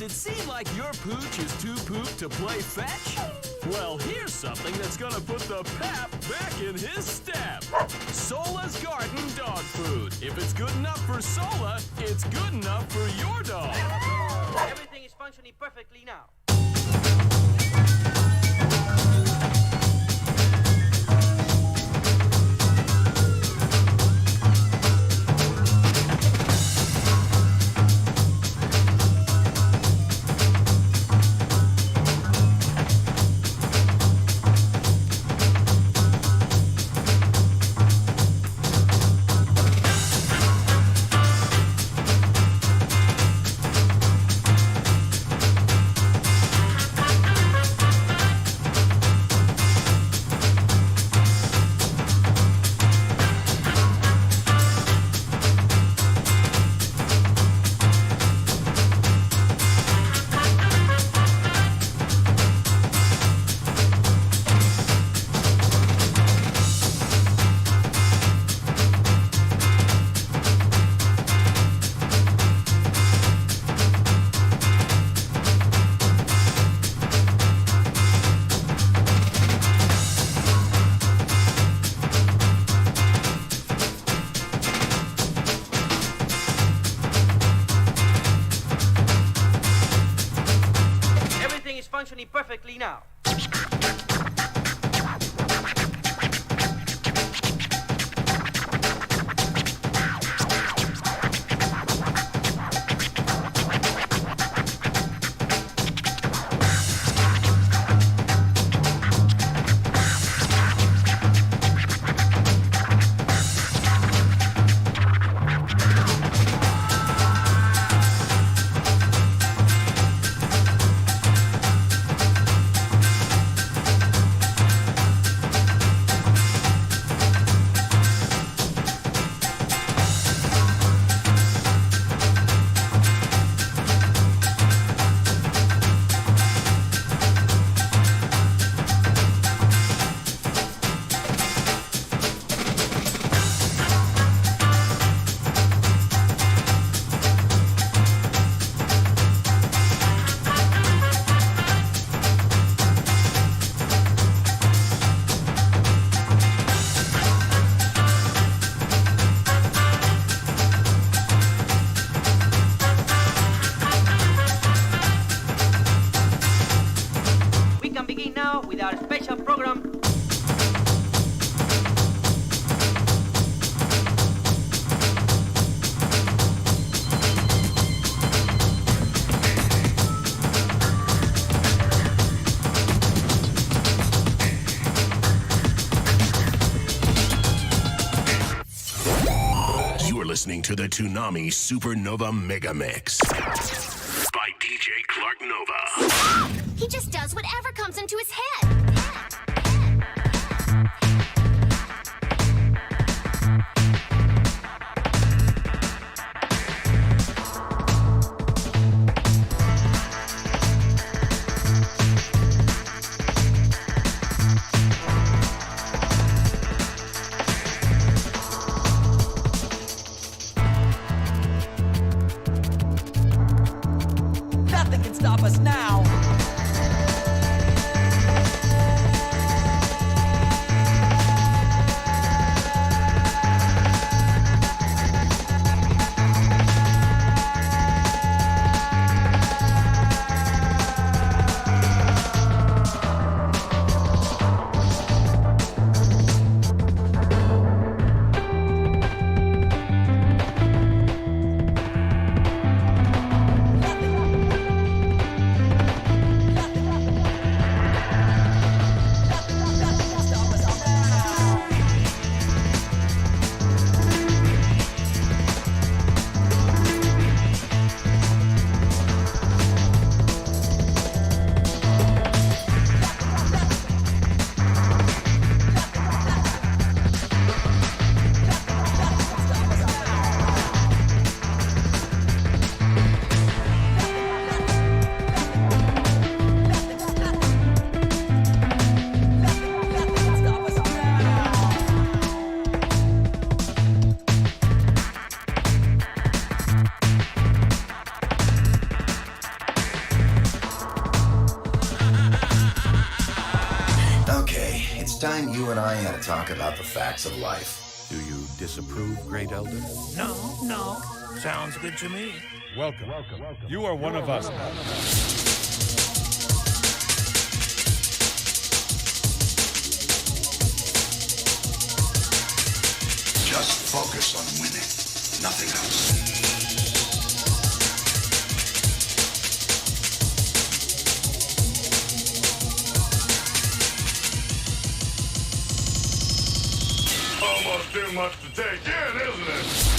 Does it seem like your pooch is too pooped to play fetch? Well, here's something that's gonna put the pap back in his step. Sola's Garden dog food. If it's good enough for Sola, it's good enough for your dog. Everything is functioning perfectly now. Functioning perfectly now. With our special program. You're listening to the Toonami Supernova Mega Mix by DJ Clark Nova. He just does whatever comes into his head. Nothing can stop us now. time you and I had a talk about the facts of life. Do you disapprove, Great Elder? No. Sounds good to me. Welcome. You are one of us now. Just focus on winning, nothing else. Almost too much to take in, isn't it?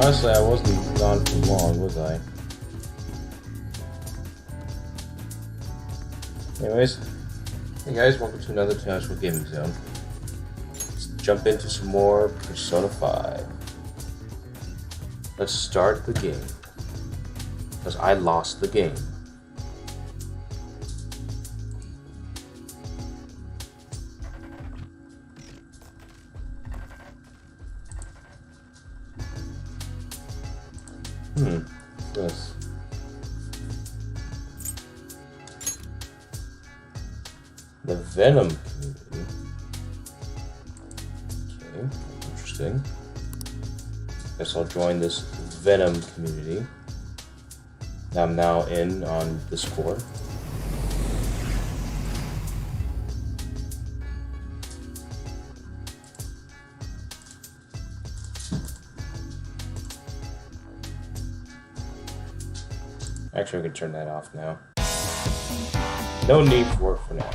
Honestly, I wasn't gone for long, was I? Anyways, hey guys, welcome to another National Gaming Zone. Let's jump into some more Persona 5. Let's start the game. Because I lost the game. Yes. The Venom community. Okay, interesting. Guess I'll join this Venom community. I'm now in on Discord. Actually, I can turn that off now. No need for it for now.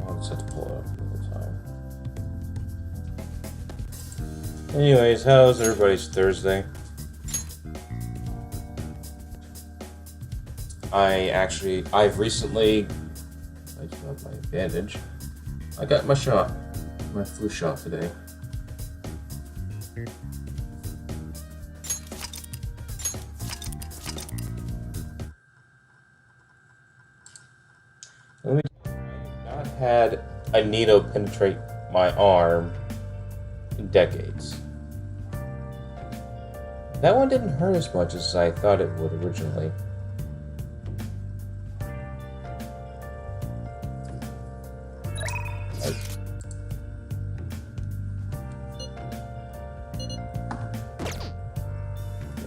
I'll just have to pull it up all the time. Anyways, how's everybody's Thursday? I've recently, I do have my advantage. I got my shot, my flu shot today. I have not had a needle penetrate my arm in decades. That one didn't hurt as much as I thought it would originally.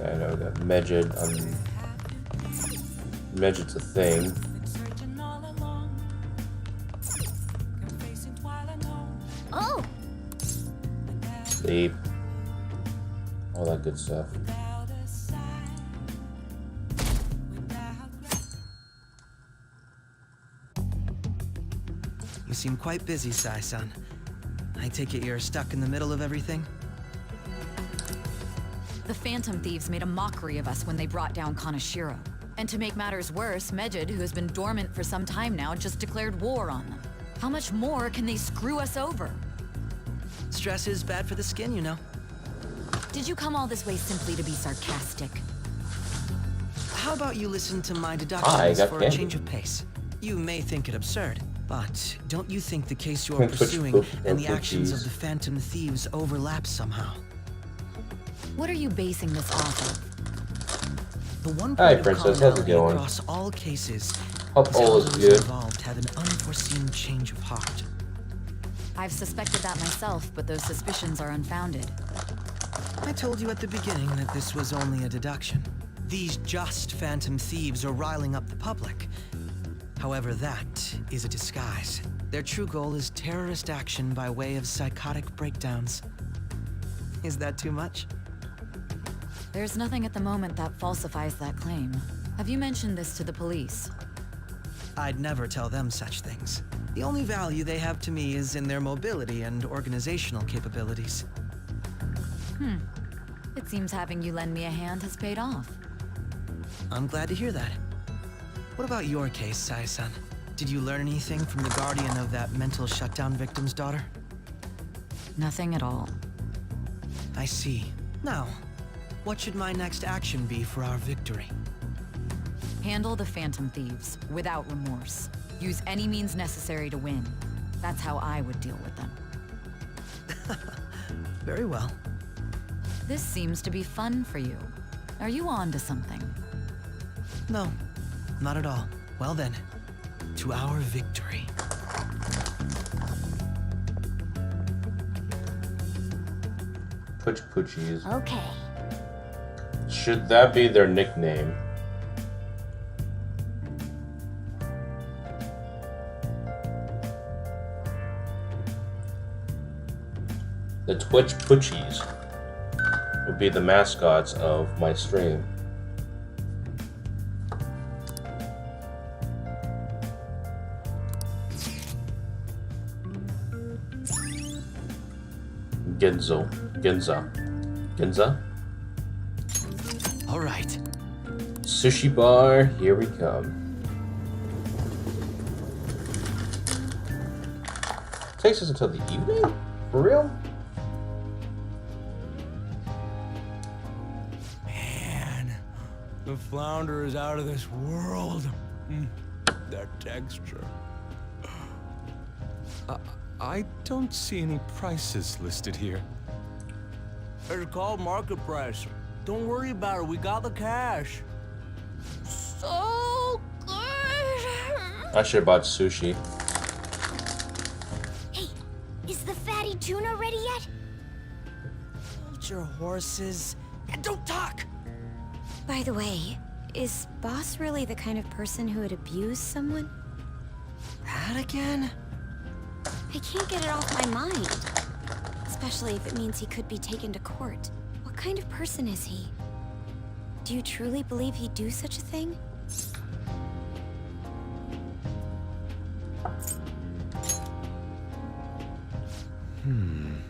I know that Megid, Megid's a thing. Oh! Sleep. All that good stuff. You seem quite busy, Sai-san. I take it you're stuck in the middle of everything? The Phantom Thieves made a mockery of us when they brought down Kaneshiro. And to make matters worse, Megid, who has been dormant for some time now, just declared war on them. How much more can they screw us over? Stress is bad for the skin, you know. Did you come all this way simply to be sarcastic? How about you listen to my deductions for a candy. change of pace? You may think it absurd, but don't you think the case you're pursuing and the actions of the Phantom Thieves overlap somehow? What are you basing this off of? The one Hi, point of Princess. How's it commonality going? across all cases Hope is all how is those good. involved have an unforeseen change of heart. I've suspected that myself, but those suspicions are unfounded. I told you at the beginning that this was only a deduction. These just Phantom Thieves are riling up the public. However, that is a disguise. Their true goal is terrorist action by way of psychotic breakdowns. Is that too much? There's nothing at the moment that falsifies that claim. Have you mentioned this to the police? I'd never tell them such things. The only value they have to me is in their mobility and organizational capabilities. It seems having you lend me a hand has paid off. I'm glad to hear that. What about your case, Sai-san? Did you learn anything from the guardian of that mental shutdown victim's daughter? Nothing at all. I see. Now, what should my next action be for our victory? Handle the Phantom Thieves without remorse. Use any means necessary to win. That's how I would deal with them. Very well. This seems to be fun for you. Are you on to something? No, not at all. Well then, to our victory. Pooch Poochies. Okay. Should that be their nickname? The Twitch Poochies would be the mascots of my stream. Genza. All right. Sushi bar, here we come. Takes us until the evening? For real? Man, the flounder is out of this world. That texture. I don't see any prices listed here. It's called market price. Don't worry about it. We got the cash. So good. I should have bought sushi. Hey, is the fatty tuna ready yet? Hold your horses and don't talk. By the way, Is Boss really the kind of person who would abuse someone? That again? I can't get it off my mind. Especially if it means he could be taken to court. What kind of person is he? Do you truly believe he'd do such a thing?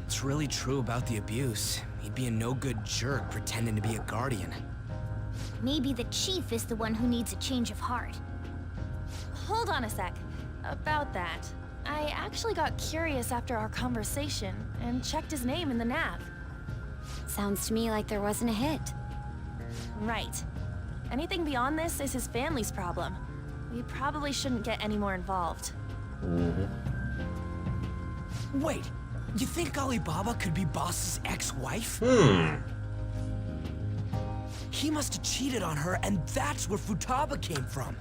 It's really true about the abuse. He'd be a no-good jerk pretending to be a guardian. Maybe the chief is the one who needs a change of heart. Hold on a sec. About that, I actually got curious after our conversation and checked his name in the nav. Sounds to me like there wasn't a hit. Right. Anything beyond this is his family's problem. We probably shouldn't get any more involved. Wait, you think Alibaba could be Boss's ex-wife? He must have cheated on her, and that's where Futaba came from.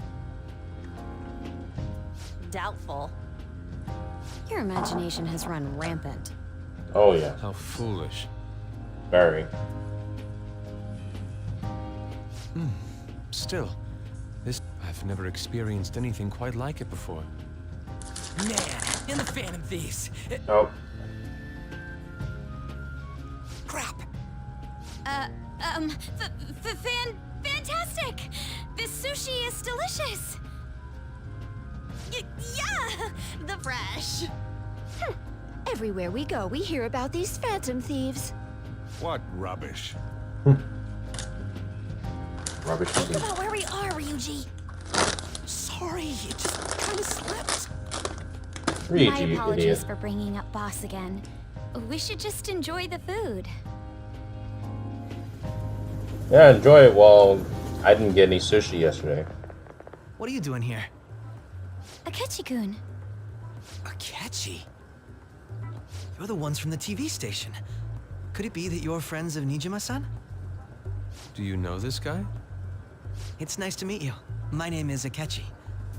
Doubtful. Your imagination has run rampant. Oh yeah. How foolish. Very. Still, I've never experienced anything quite like it before. Man, in the Phantom Thieves. Oh. Crap. Fantastic! This sushi is delicious! Yeah! The fresh! Everywhere we go, we hear about these Phantom Thieves. What rubbish. Rubbish. Think about where we are, Ryuji. Sorry, it just kind of slipped. Ryuji, My you apologies idiot. for bringing up Boss again. We should just enjoy the food. Yeah, enjoy it while I didn't get any sushi yesterday. What are you doing here? Akechi-kun. Akechi? You're the ones from the TV station. Could it be that you're friends of Nijima-san? Do you know this guy? It's nice to meet you. My name is Akechi.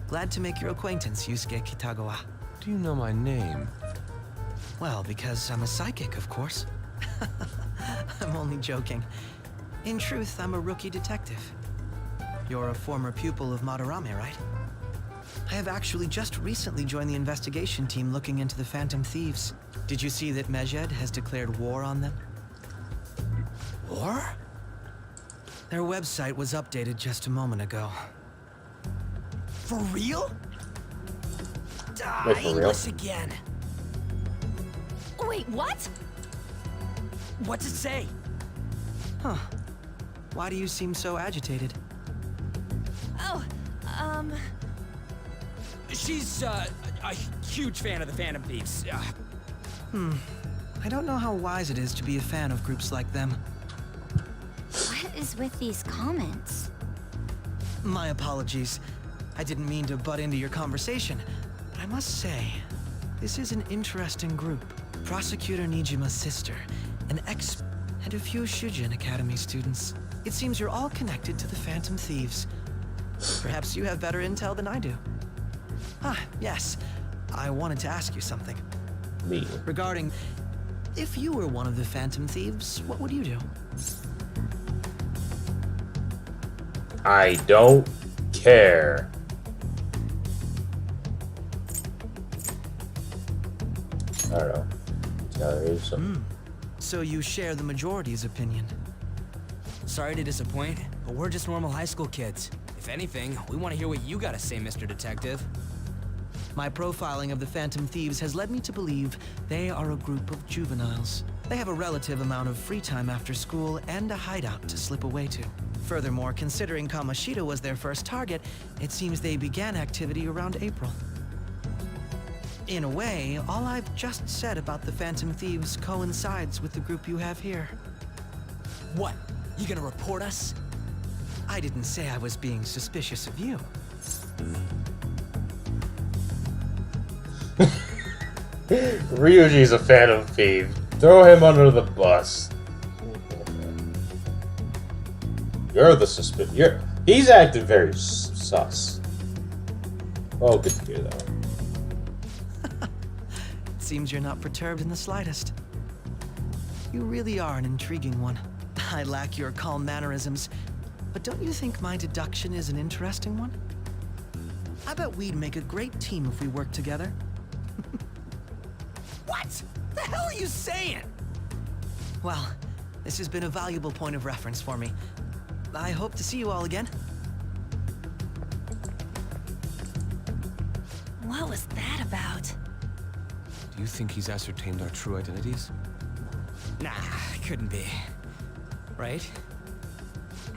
Glad to make your acquaintance, Yusuke Kitagawa. Do you know my name? Well, because I'm a psychic, of course. I'm only joking. In truth, I'm a rookie detective. You're a former pupil of Madarame, right? I have actually just recently joined the investigation team looking into the Phantom Thieves. Did you see that Medjed has declared war on them? War? Their website was updated just a moment ago. For real? Wait, for real? English again. Wait, what? What's it say? Huh. Why do you seem so agitated? Oh, She's, a huge fan of the Phantom Thieves. I don't know how wise it is to be a fan of groups like them. What is with these comments? My apologies. I didn't mean to butt into your conversation, but I must say, this is an interesting group. Prosecutor Nijima's sister, an ex, and a few Shujin Academy students. It seems you're all connected to the Phantom Thieves. Perhaps you have better intel than I do. Ah, yes. I wanted to ask you something. Me. Regarding, if you were one of the Phantom Thieves, what would you do? I don't care. I don't know. Yeah, there is some. So you share the majority's opinion. Sorry to disappoint, but we're just normal high school kids. If anything, we want to hear what you gotta say, Mr. Detective. My profiling of the Phantom Thieves has led me to believe they are a group of juveniles. They have a relative amount of free time after school and a hideout to slip away to. Furthermore, considering Kamoshida was their first target, it seems they began activity around April. In a way, all I've just said about the Phantom Thieves coincides with the group you have here. What? You gonna report us? I didn't say I was being suspicious of you. Ryuji's a Phantom Thief. Throw him under the bus. You're the suspicious. He's acting very sus. Oh, good to hear that. It seems you're not perturbed in the slightest. You really are an intriguing one. I lack your calm mannerisms, but don't you think my deduction is an interesting one? I bet we'd make a great team if we worked together. What? The hell are you saying? Well, this has been a valuable point of reference for me. I hope to see you all again. What was that about? Do you think he's ascertained our true identities? Nah, couldn't be. Right?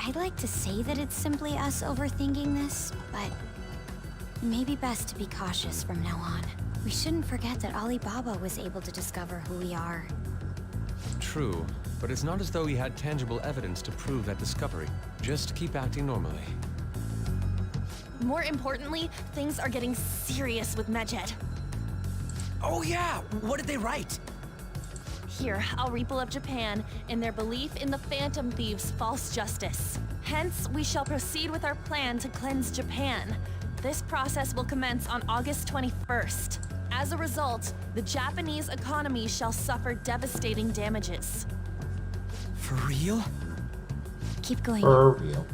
I'd like to say that it's simply us overthinking this, but it may be best to be cautious from now on. We shouldn't forget that Alibaba was able to discover who we are. True, but it's not as though he had tangible evidence to prove that discovery. Just keep acting normally. More importantly, things are getting serious with Medjed. Oh yeah, what did they write? Here, I'll repull up Japan in their belief in the Phantom Thieves' false justice. Hence, we shall proceed with our plan to cleanse Japan. This process will commence on August 21st. As a result, the Japanese economy shall suffer devastating damages. For real? Keep going. For real.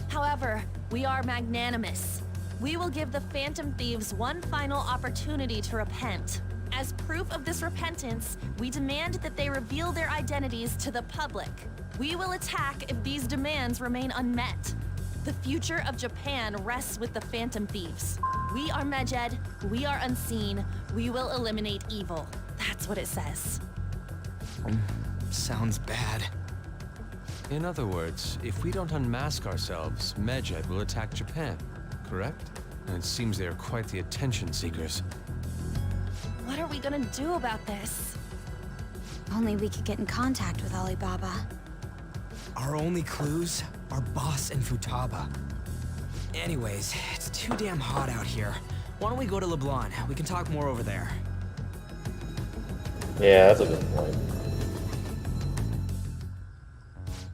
However, we are magnanimous. We will give the Phantom Thieves one final opportunity to repent. As proof of this repentance, we demand that they reveal their identities to the public. We will attack if these demands remain unmet. The future of Japan rests with the Phantom Thieves. We are Medjed, we are unseen, we will eliminate evil. That's what it says. Sounds bad. In other words, if we don't unmask ourselves, Medjed will attack Japan, correct? And it seems they are quite the attention seekers. What are we gonna do about this? Only we could get in contact with Alibaba. Our only clues are Boss and Futaba. Anyways, it's too damn hot out here. Why don't we go to LeBlanc? We can talk more over there. Yeah, that's a good point.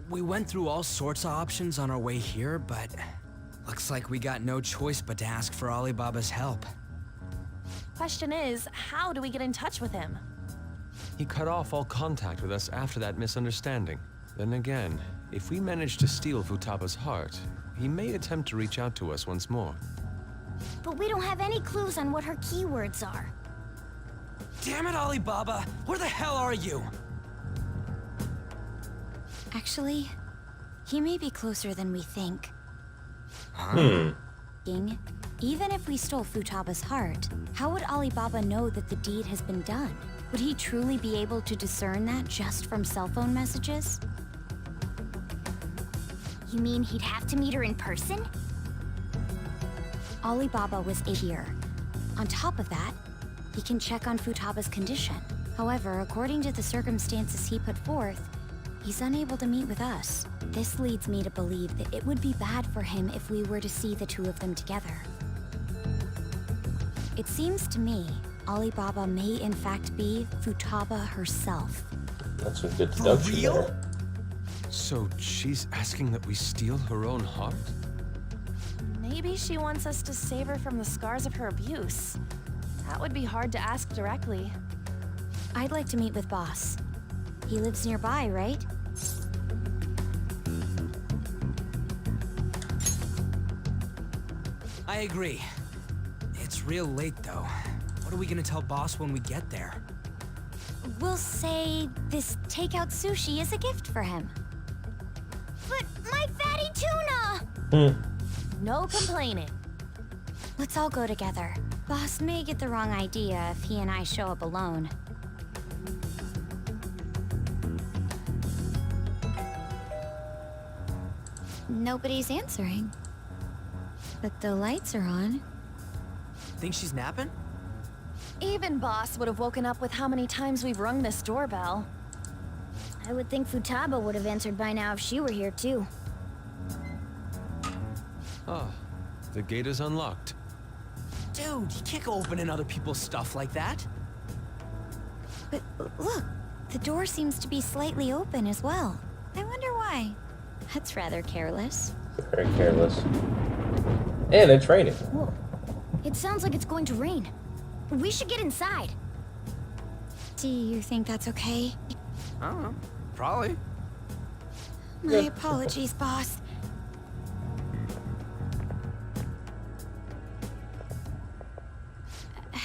We went through all sorts of options on our way here, but looks like we got no choice but to ask for Alibaba's help. Question is, how do we get in touch with him? He cut off all contact with us after that misunderstanding. Then again, if we manage to steal Futaba's heart, he may attempt to reach out to us once more. But we don't have any clues on what her keywords are. Damn it, Alibaba! Where the hell are you? Actually, he may be closer than we think. Hmm. Even if we stole Futaba's heart, how would Alibaba know that the deed has been done? Would he truly be able to discern that just from cell phone messages? You mean he'd have to meet her in person? Alibaba was here. On top of that, he can check on Futaba's condition. However, according to the circumstances he put forth, he's unable to meet with us. This leads me to believe that it would be bad for him if we were to see the two of them together. It seems to me Alibaba may in fact be Futaba herself. That's a good deduction there. So she's asking that we steal her own heart? Maybe she wants us to save her from the scars of her abuse. That would be hard to ask directly. I'd like to meet with Boss. He lives nearby, right? I agree. It's real late, though. What are we gonna tell Boss when we get there? We'll say this takeout sushi is a gift for him. But my fatty tuna! No complaining. Let's all go together. Boss may get the wrong idea if he and I show up alone. Nobody's answering. But the lights are on. Think she's napping? Even Boss would have woken up with how many times we've rung this doorbell. I would think Futaba would have answered by now if she were here too. Ah, the gate is unlocked. Dude, you can't go opening other people's stuff like that. But look, the door seems to be slightly open as well. I wonder why. That's rather careless. Very careless. And it's raining. Whoa. It sounds like it's going to rain. We should get inside. Do you think that's okay? I don't know. Probably. My apologies, boss.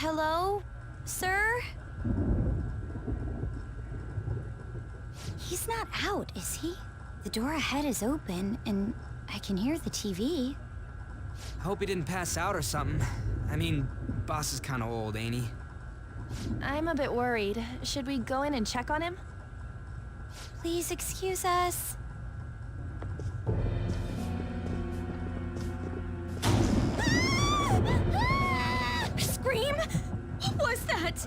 Hello, sir? He's not out, is he? The door ahead is open, and I can hear the TV. I hope he didn't pass out or something. I mean, boss is kind of old, ain't he? I'm a bit worried. Should we go in and check on him? Please excuse us. Scream? What was that?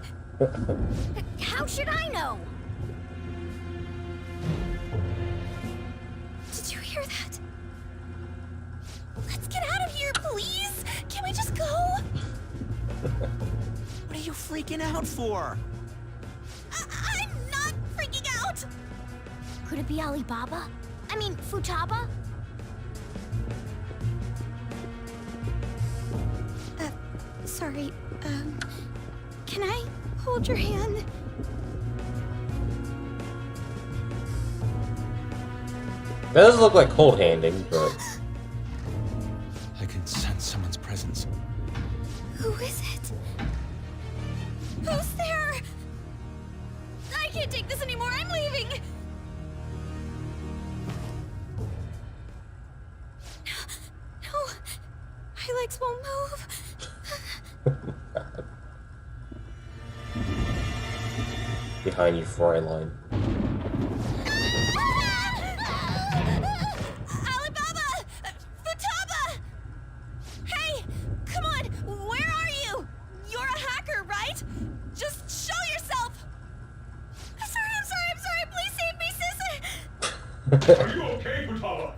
How should I know? Did you hear that? Let's get out of here, please! Can we just go? What are you freaking out for? I'm not freaking out! Could it be Alibaba? I mean, Futaba? Sorry, can I hold your hand? That doesn't look like cold handing, but I can sense someone's presence. Who is it? Who's there? I can't take this anymore. I'm leaving. No, my legs won't move. behind you, Fräulein. Alibaba! Futaba! Hey, come on, where are you? You're a hacker, right? Just show yourself! I'm sorry, please save me, sis! Are you okay, Futaba?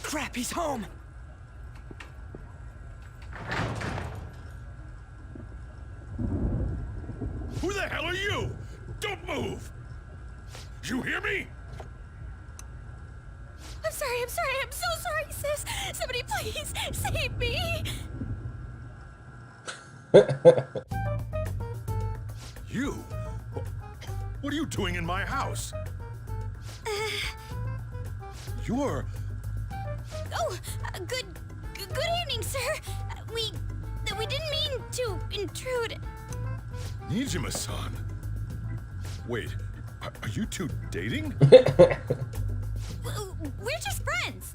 Crap, he's home! Who the hell are you? Don't move! You hear me? I'm so sorry, sis! Somebody please save me! You? What are you doing in my house? You're... Oh, good evening, sir. We didn't mean to intrude. Nijima-san. Wait, are you two dating? We're just friends.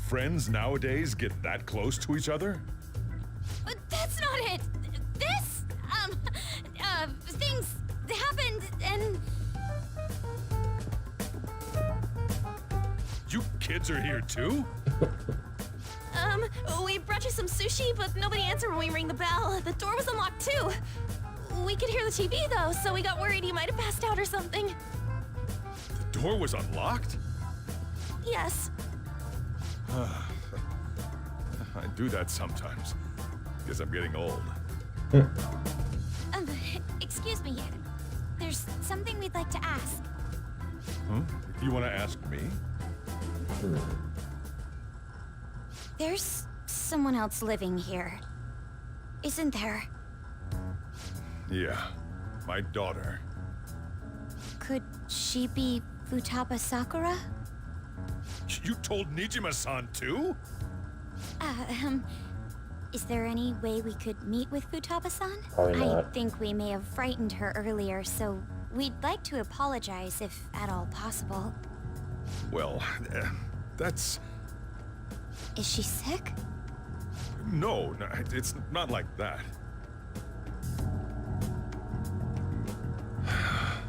Friends nowadays get that close to each other? But that's not it. This, things happened and... You kids are here too? We brought you some sushi, but nobody answered when we rang the bell. The door was unlocked too. We could hear the TV though, so we got worried he might have passed out or something. The door was unlocked? Yes. I do that sometimes. Guess I'm getting old. Excuse me. There's something we'd like to ask. Huh? You want to ask me? There's someone else living here, isn't there? Yeah, my daughter. Could she be Futaba Sakura? You told Nijima-san too? Is there any way we could meet with Futaba-san? Probably I not. think we may have frightened her earlier, so we'd like to apologize if at all possible. Well, that's... Is she sick? No, it's not like that. I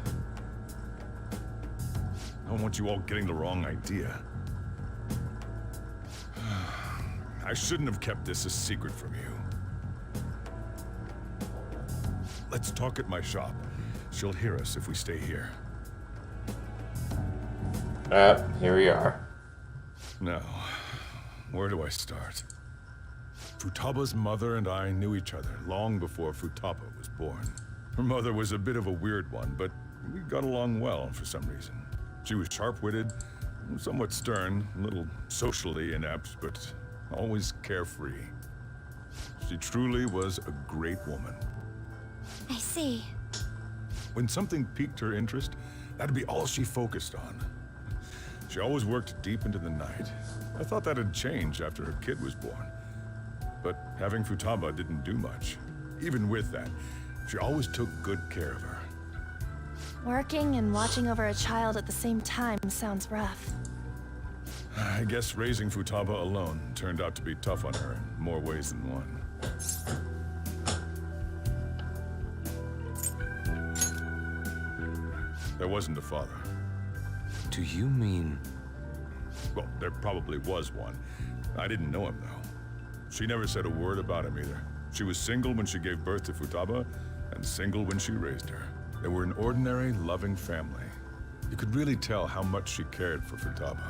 don't want you all getting the wrong idea. I shouldn't have kept this a secret from you. Let's talk at my shop. She'll hear us if we stay here. Here we are. Now, where do I start? Futaba's mother and I knew each other long before Futaba was born. Her mother was a bit of a weird one, but we got along well for some reason. She was sharp-witted, somewhat stern, a little socially inept, but always carefree. She truly was a great woman. I see. When something piqued her interest, that'd be all she focused on. She always worked deep into the night. I thought that'd change after her kid was born. But having Futaba didn't do much. Even with that, she always took good care of her. Working and watching over a child at the same time sounds rough. I guess raising Futaba alone turned out to be tough on her in more ways than one. There wasn't a father. Do you mean... Well, there probably was one. I didn't know him, though. She never said a word about him either. She was single when she gave birth to Futaba, and single when she raised her. They were an ordinary, loving family. You could really tell how much she cared for Futaba.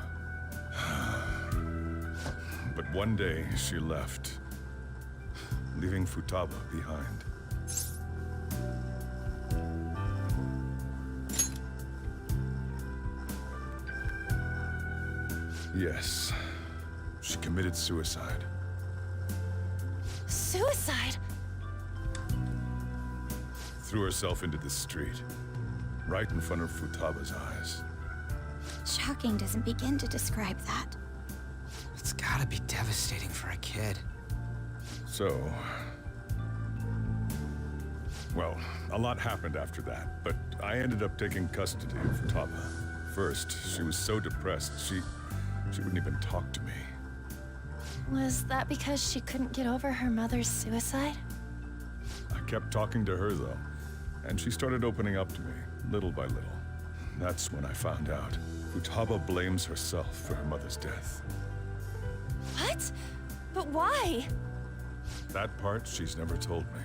But one day, she left, leaving Futaba behind. Yes, she committed suicide. Suicide? Threw herself into the street, right in front of Futaba's eyes. Shocking doesn't begin to describe that. It's gotta be devastating for a kid. So... Well, a lot happened after that, but I ended up taking custody of Futaba. First, she was so depressed, she wouldn't even talk to me. Was that because she couldn't get over her mother's suicide? I kept talking to her, though, and she started opening up to me, little by little. That's when I found out. Futaba blames herself for her mother's death. What? But why? That part she's never told me.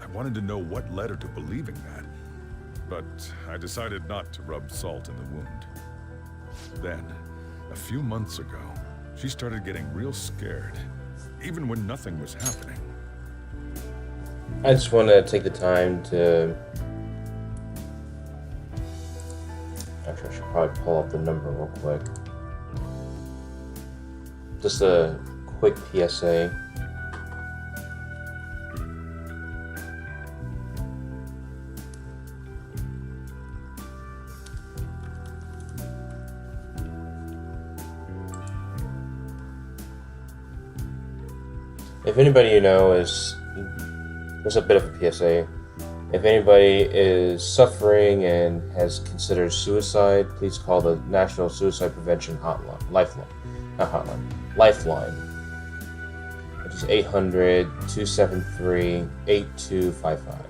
I wanted to know what led her to believing that, but I decided not to rub salt in the wound. Then, a few months ago, she started getting real scared, even when nothing was happening. I just want to take the time to... Actually, I should probably pull up the number real quick. Just a quick PSA. If anybody you know is, there's a bit of a PSA. If anybody is suffering and has considered suicide, please call the National Suicide Prevention Hotline, Lifeline, which is 800-273-8255.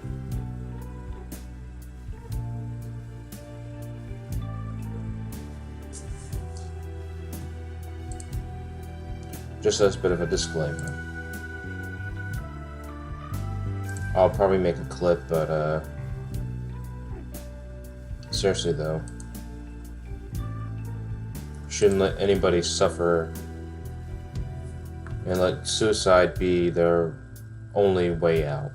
Just as a bit of a disclaimer. I'll probably make a clip, but seriously though, shouldn't let anybody suffer and let suicide be their only way out.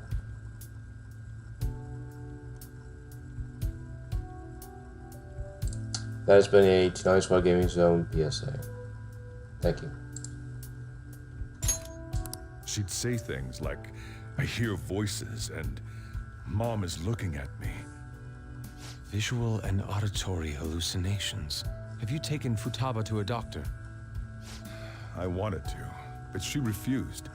That has been a Tonight Squad Gaming Zone PSA. Thank you. She'd say things like, I hear voices, and Mom is looking at me. Visual and auditory hallucinations. Have you taken Futaba to a doctor? I wanted to, but she refused.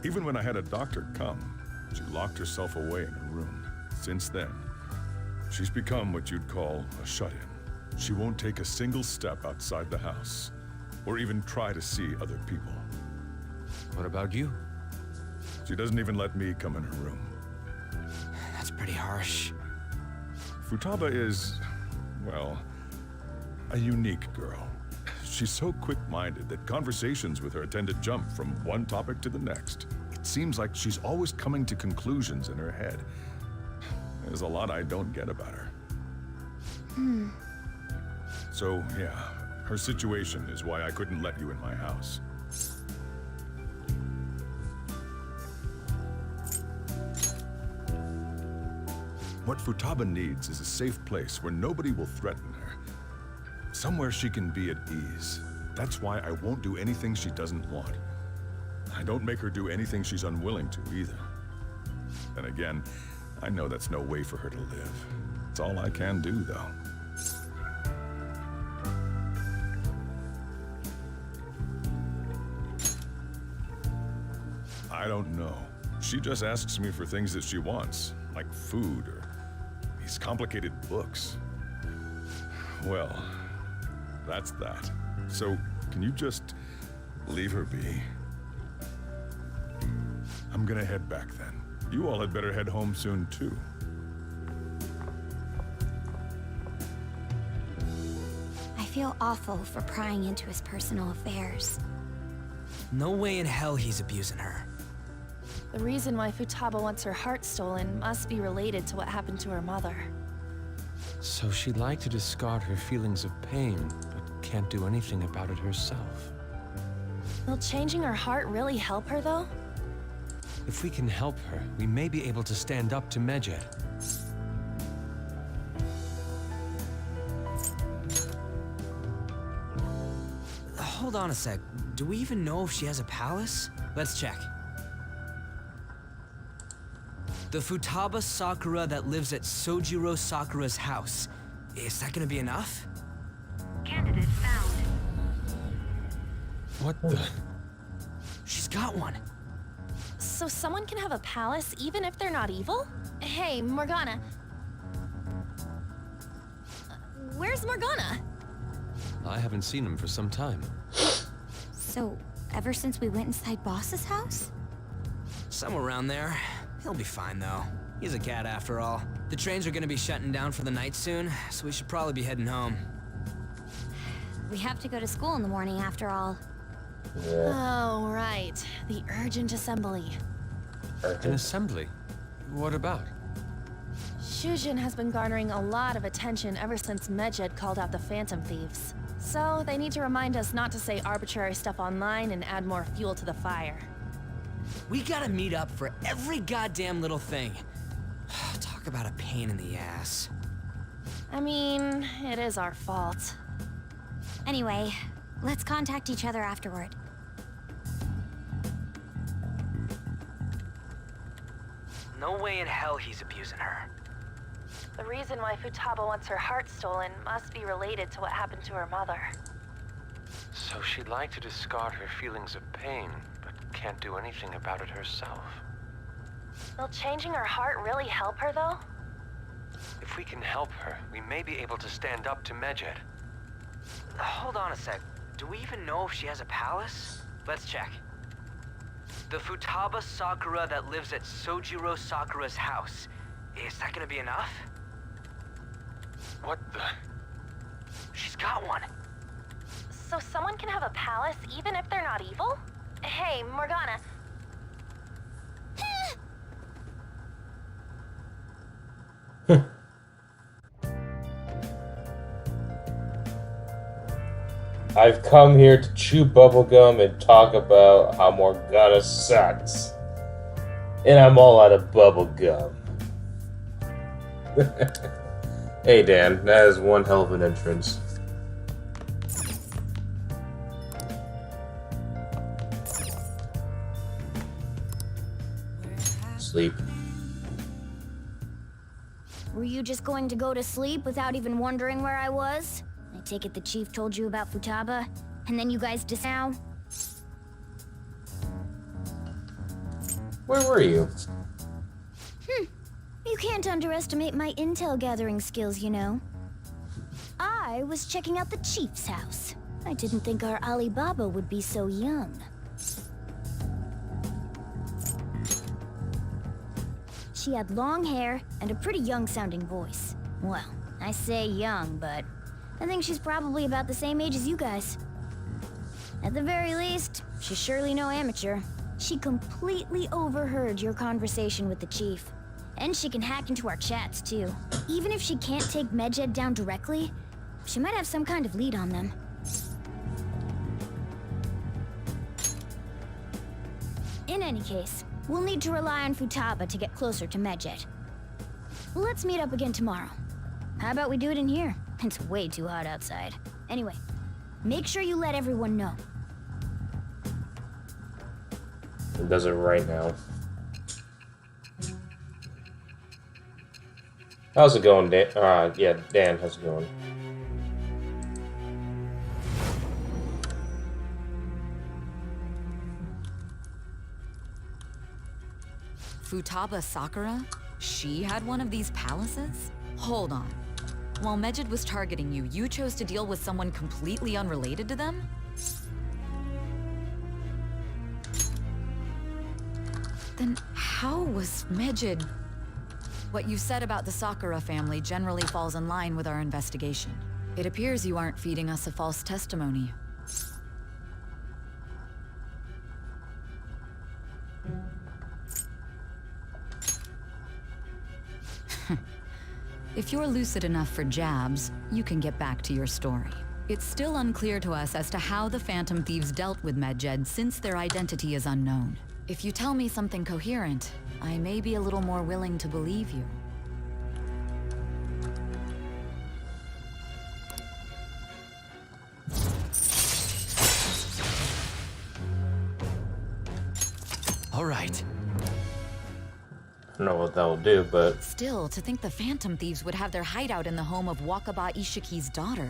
Even when I had a doctor come, she locked herself away in her room. Since then, she's become what you'd call a shut-in. She won't take a single step outside the house, or even try to see other people. What about you? She doesn't even let me come in her room. That's pretty harsh. Futaba is, well, a unique girl. She's so quick-minded that conversations with her tend to jump from one topic to the next. It seems like she's always coming to conclusions in her head. There's a lot I don't get about her. So, yeah, her situation is why I couldn't let you in my house. What Futaba needs is a safe place where nobody will threaten her. Somewhere she can be at ease. That's why I won't do anything she doesn't want. I don't make her do anything she's unwilling to either. Then again, I know that's no way for her to live. It's all I can do, though. I don't know. She just asks me for things that she wants, like food or these complicated books. Well, that's that. So, can you just leave her be? I'm gonna head back then. You all had better head home soon, too. I feel awful for prying into his personal affairs. No way in hell he's abusing her. The reason why Futaba wants her heart stolen must be related to what happened to her mother. So she'd like to discard her feelings of pain, but can't do anything about it herself. Will changing her heart really help her, though? If we can help her, we may be able to stand up to Medjed. Hold on a sec. Do we even know if she has a palace? Let's check. The Futaba Sakura that lives at Sojiro Sakura's house. Is that gonna be enough? Candidate found. What the? She's got one. So someone can have a palace even if they're not evil? Hey, Morgana. Where's Morgana? I haven't seen him for some time. So, ever since we went inside Boss's house? Somewhere around there. He'll be fine, though. He's a cat after all. The trains are gonna be shutting down for the night soon, so we should probably be heading home. We have to go to school in the morning after all. Yeah. Oh, right. The urgent assembly. An assembly? What about? Shujin has been garnering a lot of attention ever since Medjed called out the Phantom Thieves. So, they need to remind us not to say arbitrary stuff online and add more fuel to the fire. We gotta meet up for every goddamn little thing. Talk about a pain in the ass. I mean, it is our fault. Anyway, let's contact each other afterward. No way in hell he's abusing her. The reason why Futaba wants her heart stolen must be related to what happened to her mother. So she'd like to discard her feelings of pain, but can't do anything about it herself. Will changing her heart really help her, though? If we can help her, we may be able to stand up to Medjed. Hold on a sec. Do we even know if she has a palace? Let's check. The Futaba Sakura that lives at Sojiro Sakura's house. Is that gonna be enough? What the? She's got one. So someone can have a palace even if they're not evil? Hey, Morgana. I've come here to chew bubblegum and talk about how Morgana sucks. And I'm all out of bubblegum. Hey Dan, that is one hell of an entrance. Sleep. Were you just going to go to sleep without even wondering where I was? I take it the chief told you about Futaba, and then you guys just now? Where were you? You can't underestimate my intel gathering skills, you know. I was checking out the chief's house. I didn't think our Alibaba would be so young. She had long hair and a pretty young-sounding voice. Well, I say young, but I think she's probably about the same age as you guys. At the very least, she's surely no amateur. She completely overheard your conversation with the chief. And she can hack into our chats, too. Even if she can't take Medjed down directly, she might have some kind of lead on them. In any case, we'll need to rely on Futaba to get closer to Medjed. Let's meet up again tomorrow. How about we do it in here? It's way too hot outside. Anyway, make sure you let everyone know. It does it right now. How's it going, Dan? Yeah, Dan, how's it going? Futaba Sakura? She had one of these palaces? Hold on. While Mejid was targeting you, you chose to deal with someone completely unrelated to them? Then how was Mejid... What you said about the Sakura family generally falls in line with our investigation. It appears you aren't feeding us a false testimony. If you're lucid enough for jabs, you can get back to your story. It's still unclear to us as to how the Phantom Thieves dealt with Medjed since their identity is unknown. If you tell me something coherent, I may be a little more willing to believe you. All right. I don't know what that will do, but... Still, to think the Phantom Thieves would have their hideout in the home of Wakaba Ishiki's daughter.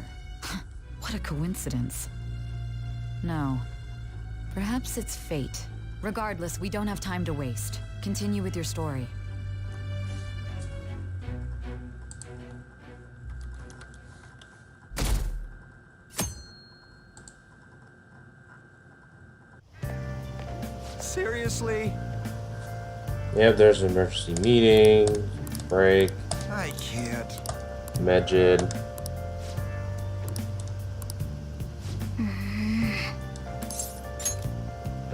What a coincidence. No. Perhaps it's fate. Regardless, we don't have time to waste. Continue with your story. Seriously? Yep, there's an emergency meeting, break, I can't. Mejid.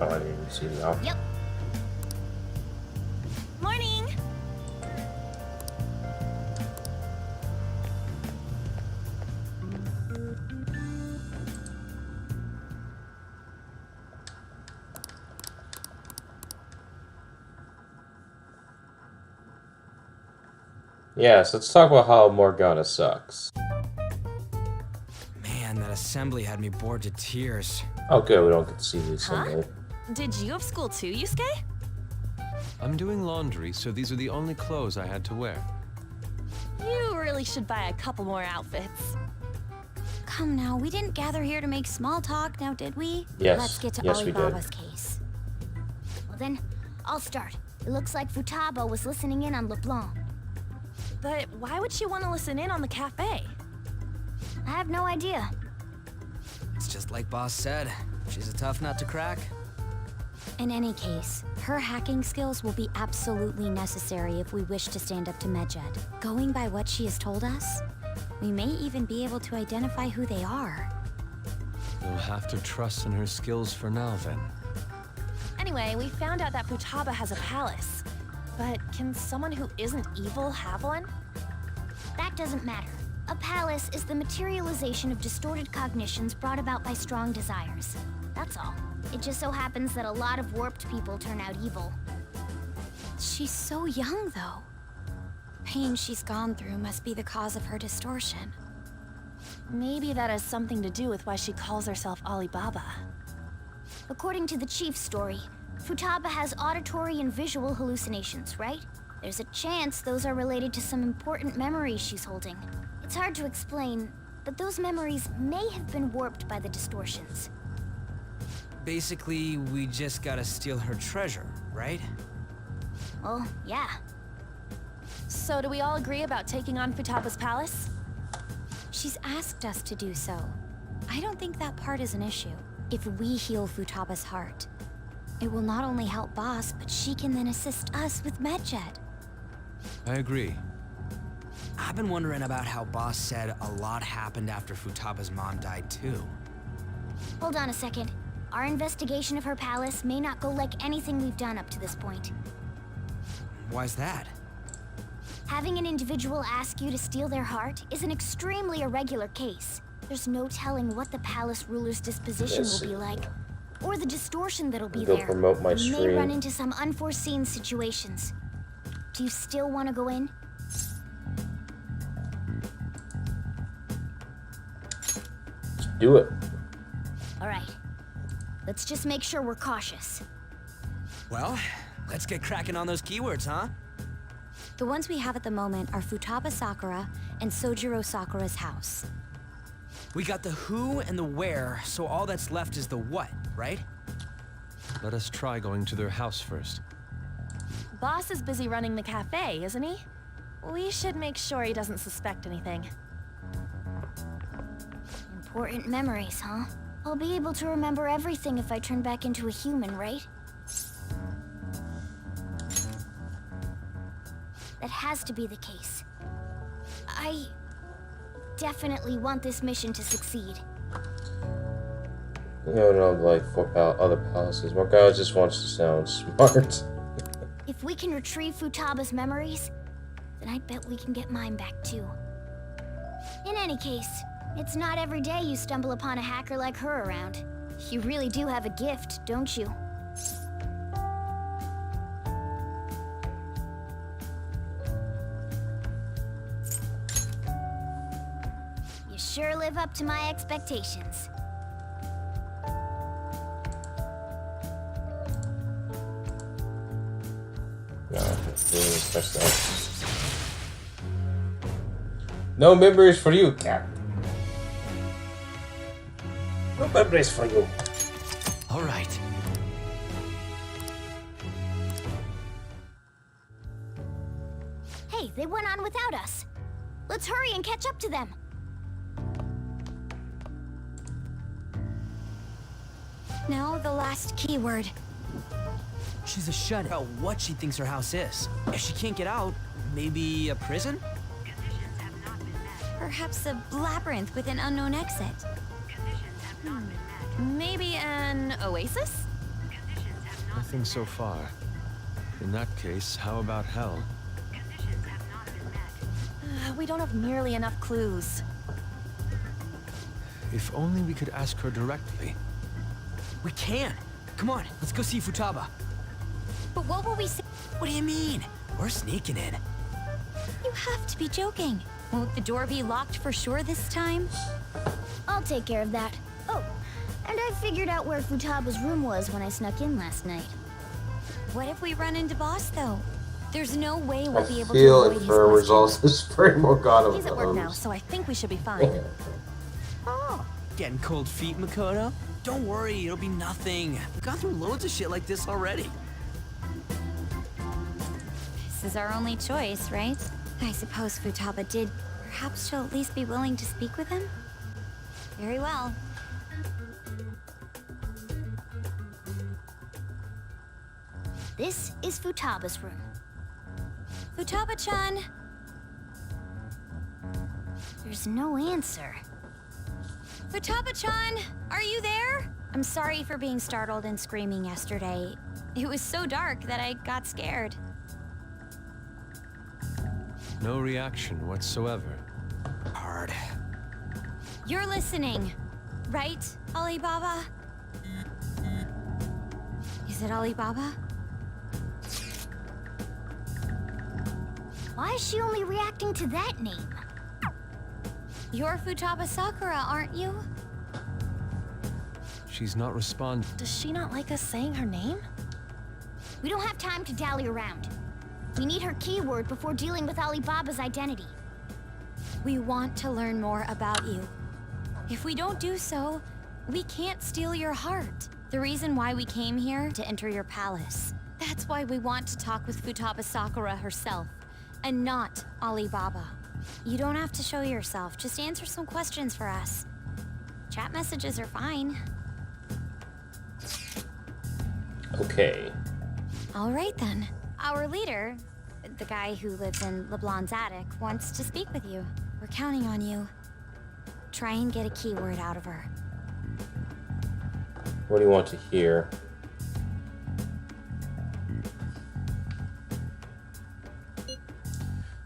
Oh, I didn't even see the option. Yep. Morning. Yes, let's talk about how Morgana sucks. Man, that assembly had me bored to tears. Oh good, we don't get to see the assembly. Did you have school too, Yusuke? I'm doing laundry, so these are the only clothes I had to wear. You really should buy a couple more outfits. Come now, we didn't gather here to make small talk, now did we? Yes. Let's get to Yes, we did. Alibaba's case. Well then, I'll start. It looks like Futaba was listening in on LeBlanc. But why would she want to listen in on the cafe? I have no idea. It's just like Boss said. She's a tough nut to crack. In any case, her hacking skills will be absolutely necessary if we wish to stand up to Medjed. Going by what she has told us, we may even be able to identify who they are. You'll have to trust in her skills for now, then. Anyway, we found out that Futaba has a palace. But can someone who isn't evil have one? That doesn't matter. A palace is the materialization of distorted cognitions brought about by strong desires. That's all. It just so happens that a lot of warped people turn out evil. She's so young, though. Pain she's gone through must be the cause of her distortion. Maybe that has something to do with why she calls herself Alibaba. According to the chief's story, Futaba has auditory and visual hallucinations, right? There's a chance those are related to some important memories she's holding. It's hard to explain, but those memories may have been warped by the distortions. Basically, we just gotta steal her treasure, right? Well, yeah. So do we all agree about taking on Futaba's palace? She's asked us to do so. I don't think that part is an issue. If we heal Futaba's heart, it will not only help Boss, but she can then assist us with Medjed. I agree. I've been wondering about how Boss said a lot happened after Futaba's mom died too. Hold on a second. Our investigation of her palace may not go like anything we've done up to this point. Why's that? Having an individual ask you to steal their heart is an extremely irregular case. There's no telling what the palace ruler's disposition will be like, or the distortion that'll be Go there. promote my You may stream. run into some unforeseen situations. Do you still want to go in? Do it. All right. Let's just make sure we're cautious. Well, let's get cracking on those keywords, huh? The ones we have at the moment are Futaba Sakura and Sojiro Sakura's house. We got the who and the where, so all that's left is the what, right? Let us try going to their house first. Boss is busy running the cafe, isn't he? We should make sure he doesn't suspect anything. Important memories, huh? I'll be able to remember everything if I turn back into a human, right? That has to be the case. I definitely want this mission to succeed. You know, like for other palaces. My guy just wants to sound smart. If we can retrieve Futaba's memories, then I bet we can get mine back too. In any case, it's not every day you stumble upon a hacker like her around. You really do have a gift, don't you? You sure live up to my expectations. No, didn't expect that. No memories for you, cat. No memories for you. All right. Hey, they went on without us. Let's hurry and catch up to them. Now the last keyword. She's a shut-in about what she thinks her house is. If she can't get out, maybe a prison? Perhaps a labyrinth with an unknown exit. Maybe an oasis? Nothing so far. In that case, how about hell? We don't have nearly enough clues. If only we could ask her directly. We can. Come on, let's go see Futaba. But what will we say? What do you mean? We're sneaking in. You have to be joking. Won't the door be locked for sure this time? I'll take care of that. Oh, and I figured out where Futaba's room was when I snuck in last night. What if we run into Boss, though? There's no way we'll be able to feel avoid like his for questions. results, this framework got He's at work now, so I think we should be fine. Oh, getting cold feet, Makoto? Don't worry, it'll be nothing. We've gone through loads of shit like this already. This is our only choice, right? I suppose Futaba did. Perhaps she'll at least be willing to speak with him? Very well. This is Futaba's room. Futaba-chan! There's no answer. Futaba-chan! Are you there? I'm sorry for being startled and screaming yesterday. It was so dark that I got scared. No reaction whatsoever. Hard. You're listening, right, Alibaba? Is it Alibaba? Why is she only reacting to that name? You're Futaba Sakura, aren't you? She's not responding. Does she not like us saying her name? We don't have time to dally around. We need her keyword before dealing with Alibaba's identity. We want to learn more about you. If we don't do so, we can't steal your heart. The reason why we came here to enter your palace. That's why we want to talk with Futaba Sakura herself, and not Alibaba. You don't have to show yourself, just answer some questions for us. Chat messages are fine. Okay. All right then. Our leader, the guy who lives in LeBlanc's attic, wants to speak with you. We're counting on you. Try and get a keyword out of her. What do you want to hear?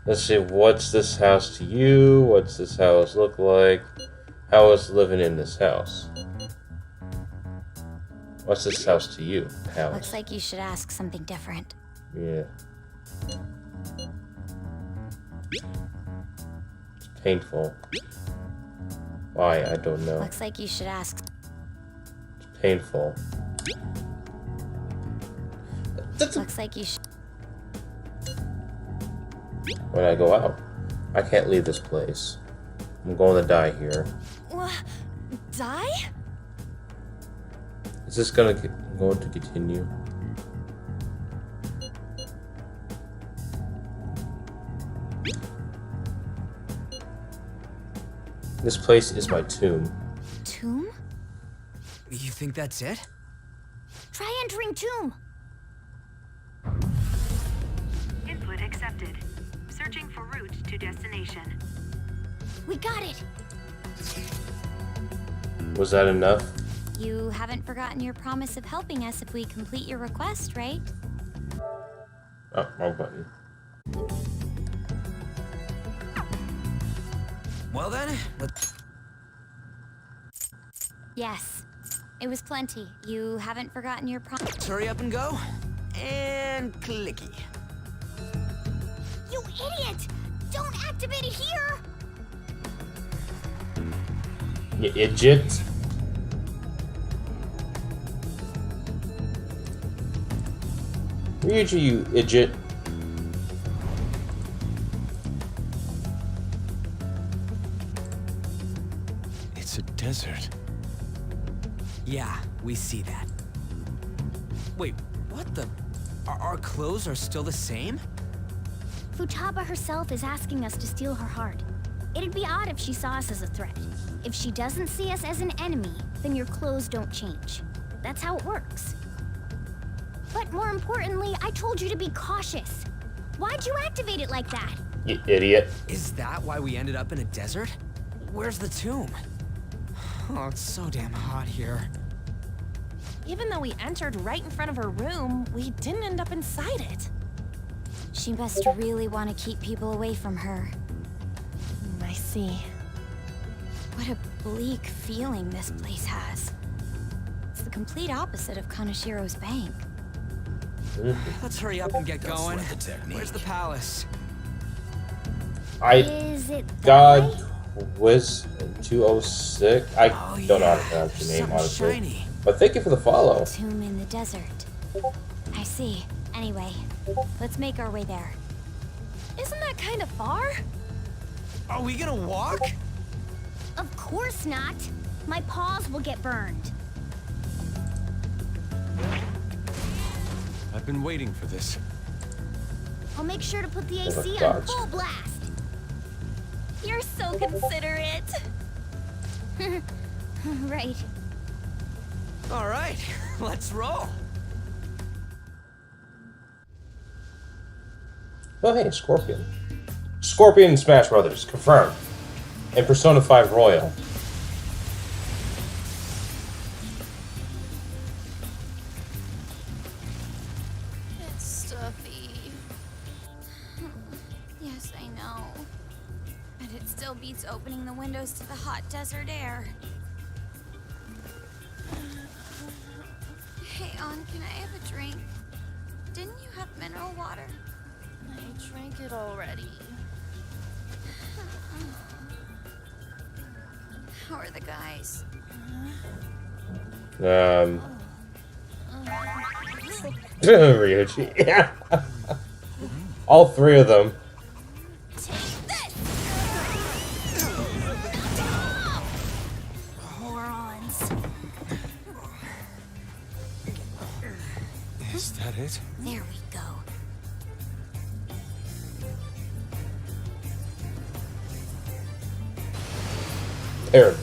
Let's see, what's this house to you? What's this house look like? How is living in this house? What's this house to you? House. Looks like you should ask something different. Yeah. It's painful. Why? I don't know. Looks like you should ask. It's painful. Looks like you should. When I go out, I can't leave this place. I'm going to die here. Die? Is this going to continue? This place is my tomb. Tomb? You think that's it? Try entering tomb. Input accepted. Searching for route to destination. We got it. Was that enough? You haven't forgotten your promise of helping us if we complete your request, right? Oh, wrong button. Well then, let's... Yes. It was plenty. You haven't forgotten your promise. Hurry up and go. And clicky. You idiot! Don't activate it here! You idiot. Ryuji, you idiot. It's a desert. Yeah, we see that. Wait, what the... Our clothes are still the same? Futaba herself is asking us to steal her heart. It'd be odd if she saw us as a threat. If she doesn't see us as an enemy, then your clothes don't change. That's how it works. But more importantly, I told you to be cautious. Why'd you activate it like that? You idiot. Is that why we ended up in a desert? Where's the tomb? Oh, it's so damn hot here. Even though we entered right in front of her room, we didn't end up inside it. She must really want to keep people away from her. I see. What a bleak feeling this place has. It's the complete opposite of Kanashiro's bank. Let's hurry up and get going. Where's the palace? Is it God Wiz 206. I don't know how to pronounce your name, honestly. Shiny. But thank you for the follow. Tomb in the desert. I see. Anyway, let's make our way there. Isn't that kind of far? Are we gonna walk? Of course not. My paws will get burned. I've been waiting for this. I'll make sure to put the Oh, AC on God. full blast. You're so considerate. Right. All right, let's roll. Oh, hey, Scorpion. Scorpion in Smash Brothers, confirmed. And Persona 5 Royal. It's stuffy. Yes, I know. But it still beats opening the windows to the hot desert air. Hey, On, can I have a drink? Didn't you have mineral water? I drank it already. How are the guys? Ryuji. Yeah. All three of them. Morons. Is that it? There we go. Aaron.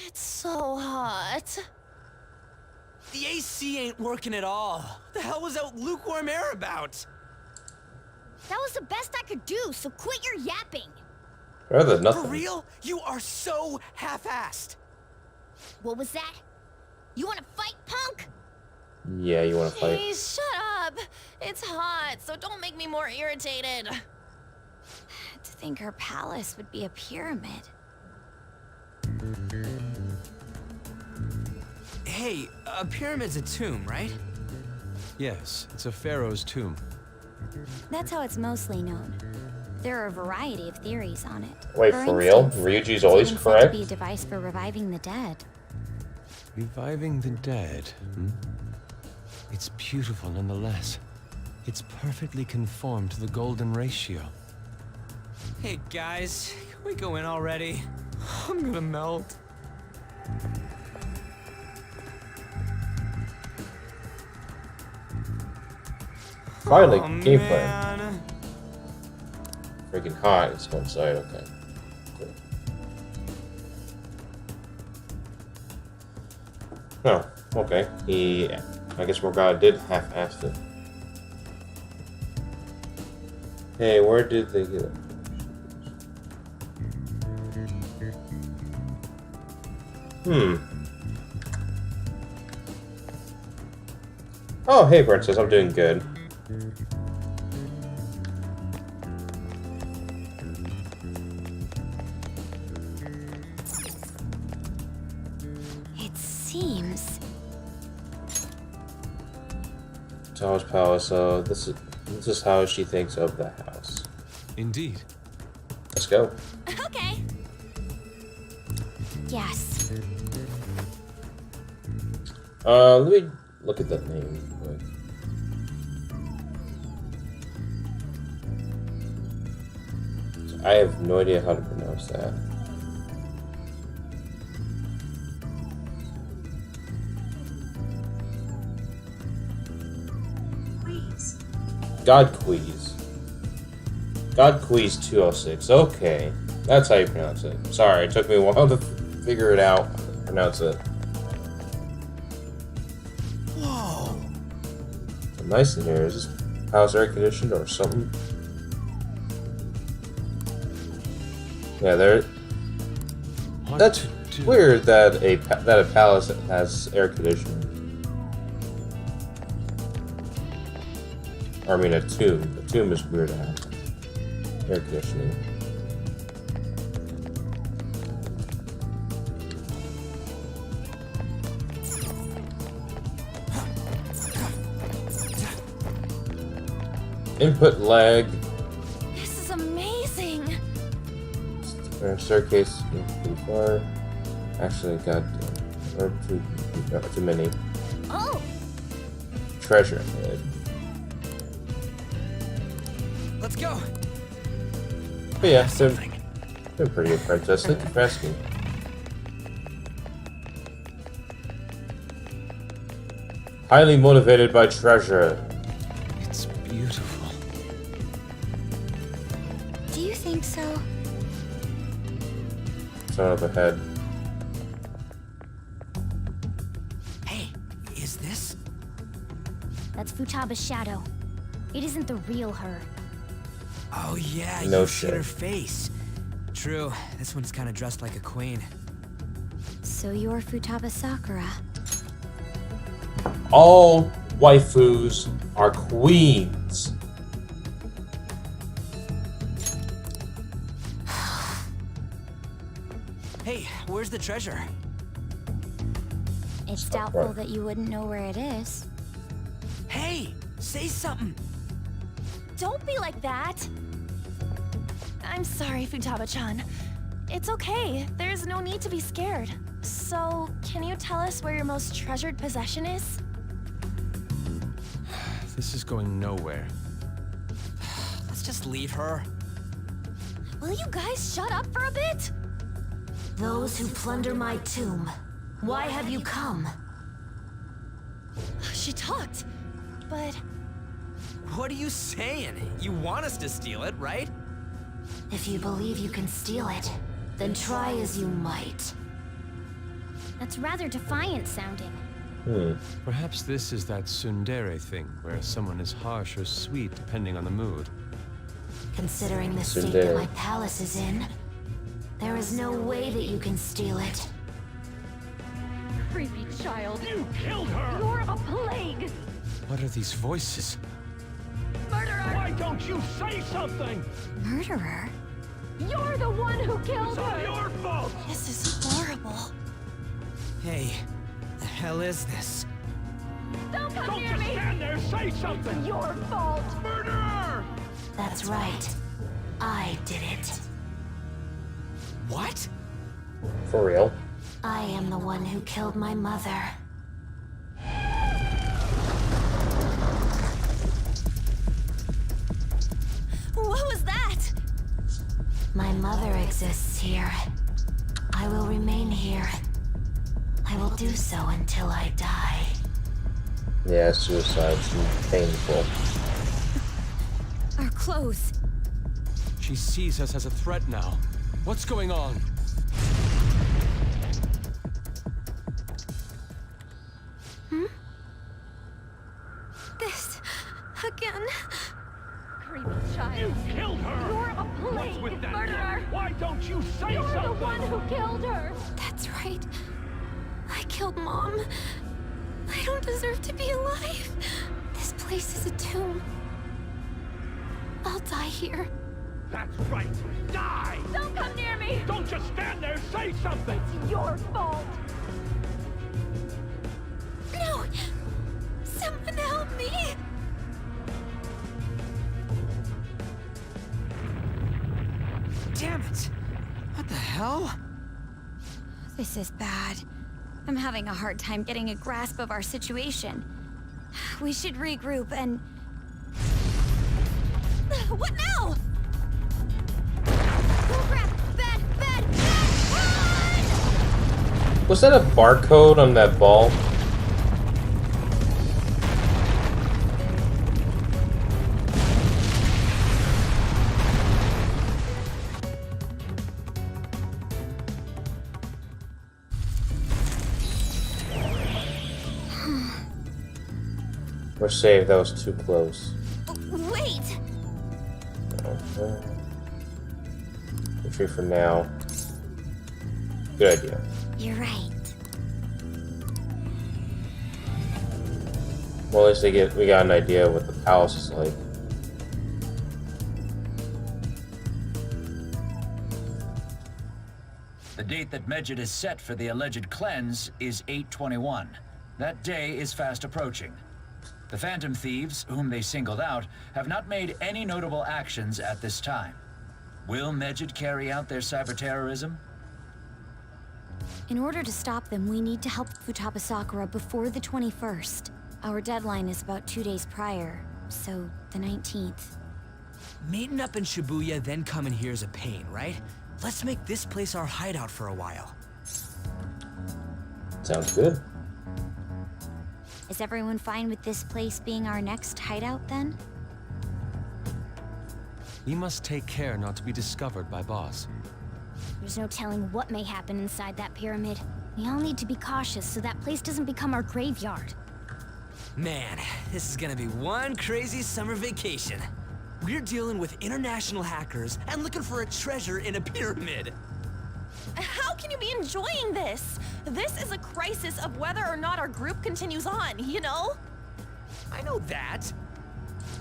It's so hot. The AC ain't working at all. The hell was that lukewarm air about? That was the best I could do, so quit your yapping. Rather For nothing. real? You are so half-assed. What was that? You want to fight, punk? Yeah, you want to fight. Please shut up. It's hot, so don't make me more irritated. To think her palace would be a pyramid. Hey, a pyramid's a tomb, right? Yes, it's a pharaoh's tomb. That's how it's mostly known. There are a variety of theories on it. Wait, for real? instance, Ryuji's it's always even said to correct? be a device for reviving the dead. Reviving the dead, hmm? It's beautiful nonetheless. It's perfectly conformed to the golden ratio. Hey guys, can we go in already? I'm gonna melt. Finally, game plan. Freaking hot. Let's go inside. Okay. Cool. Oh, okay. I guess Morgana did half-ass it. Hey, where did they get it? Oh, hey, Princess. I'm doing good. It seems... Tall's Palace, so this is how she thinks of the house. Indeed. Let's go. Okay. Yes. Let me look at that name real quick. I have no idea how to pronounce that. Godqueeze 206. Okay. That's how you pronounce it. Sorry, it took me a while to figure it out. Pronounce it. Whoa. It's nice in here. Is this house air conditioned or something? Yeah, there. That's weird that a palace has air conditioning. Or, I mean, a tomb. A tomb is weird to have air conditioning. Input lag. This is amazing. Staircase pretty far. Actually, got too many. Oh. Treasure head. Let's go. But yeah, doing pretty good, Princess. Thank you for asking. Highly motivated by treasure. It's beautiful. Do you think so? Son of a head. Hey, is this? That's Futaba's shadow. It isn't the real her. Oh yeah, no you shit. see her face. True, this one's kind of dressed like a queen. So you're Futaba Sakura. All waifus are queens. Hey, where's the treasure? It's doubtful that you wouldn't know where it is. Hey, say something. Don't be like that. I'm sorry, Futaba-chan. It's okay. There's no need to be scared. So, can you tell us where your most treasured possession is? This is going nowhere. Let's just leave her. Will you guys shut up for a bit? Those who plunder my tomb, why have you come? She talked, but... What are you saying? You want us to steal it, right? If you believe you can steal it, then try as you might. That's rather defiant sounding. Perhaps this is that tsundere thing, where someone is harsh or sweet depending on the mood. Considering the state that my palace is in, there is no way that you can steal it. Creepy child. You killed her! You're a plague! What are these voices? Murderer! Why don't you say something? Murderer? You're the one who killed It's all her! your fault! This is horrible. Hey, the hell is this? Don't come Don't near just me! stand there, say something! It's your fault! Murderer! That's right. I did it. What? For real? I am the one who killed my mother. What was that? My mother exists here. I will remain here. I will do so until I die. Yeah, suicide's painful. close. She sees us as a threat now. What's going on? This again. Creepy child. You killed her! You're a What's with that? murderer. Why don't you say You're something? the one who killed her. That's right. I killed Mom. I don't deserve to be alive. This place is a tomb. I'll die here. That's right. Die! Don't come near me. Don't just stand there. Say something. It's your fault. No! Someone help me! Damn it! What the hell? This is bad. I'm having a hard time getting a grasp of our situation. We should regroup and... What now? Oh crap! Bad! Run! Was that a barcode on that ball? We're safe, that was too close. Wait! Okay. Retreat for now. Good idea. You're right. Well, at least we got an idea of what the palace is like. The date that Medjed is set for the alleged cleanse is 8/21. That day is fast approaching. The Phantom Thieves, whom they singled out, have not made any notable actions at this time. Will Medjed carry out their cyber-terrorism? In order to stop them, we need to help Futaba Sakura before the 21st. Our deadline is about 2 days prior, so the 19th. Meeting up in Shibuya, then coming here is a pain, right? Let's make this place our hideout for a while. Sounds good. Is everyone fine with this place being our next hideout, then? We must take care not to be discovered by Boss. There's no telling what may happen inside that pyramid. We all need to be cautious so that place doesn't become our graveyard. Man, this is gonna be one crazy summer vacation. We're dealing with international hackers and looking for a treasure in a pyramid. How can you be enjoying this? This is a crisis of whether or not our group continues on, you know? I know that.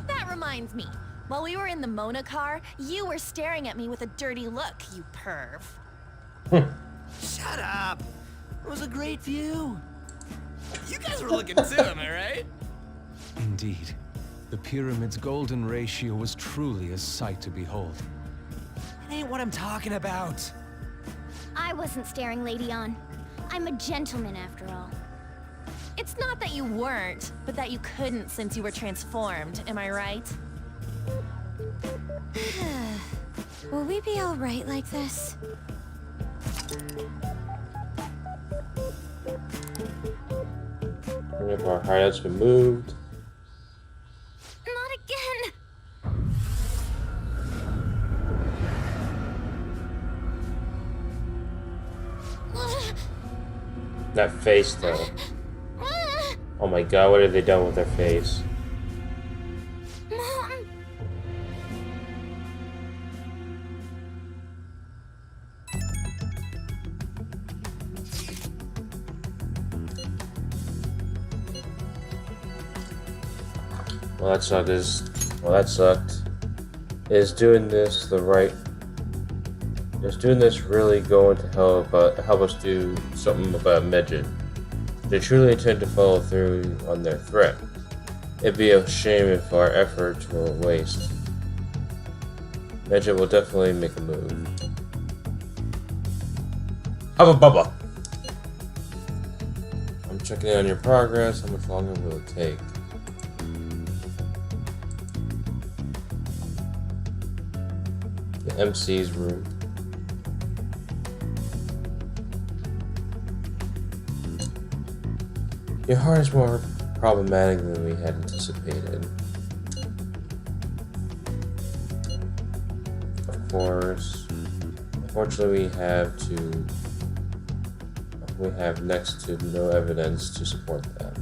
That reminds me. While we were in the Mona car, you were staring at me with a dirty look, you perv. Shut up. It was a great view. You guys were looking too, am I right? Indeed. The pyramid's golden ratio was truly a sight to behold. That ain't what I'm talking about. I wasn't staring Lady On. I'm a gentleman after all. It's not that you weren't, but that you couldn't since you were transformed, am I right? Will we be all right like this? Yep, our hideout's been moved. Not again! That face, though. Oh my god, what have they done with their face? Mom! Well, that sucked. Is doing this the right? Is doing this really going to help us do something about Medjed? They truly intend to follow through on their threat. It'd be a shame if our efforts were a waste. Medjed will definitely make a move. Hubba bubba! I'm checking in on your progress. How much longer will it take? The MC's room. Your heart is more problematic than we had anticipated. course, unfortunately we have next to no evidence to support that.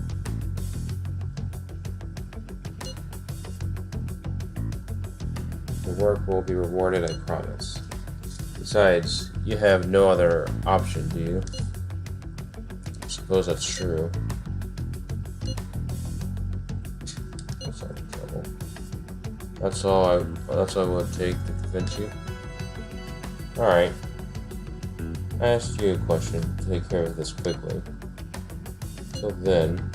The work will be rewarded, I promise. Besides, you have no other option, do you? I suppose that's true. That's all I would take to convince you. Alright. I asked you a question to take care of this quickly. So then...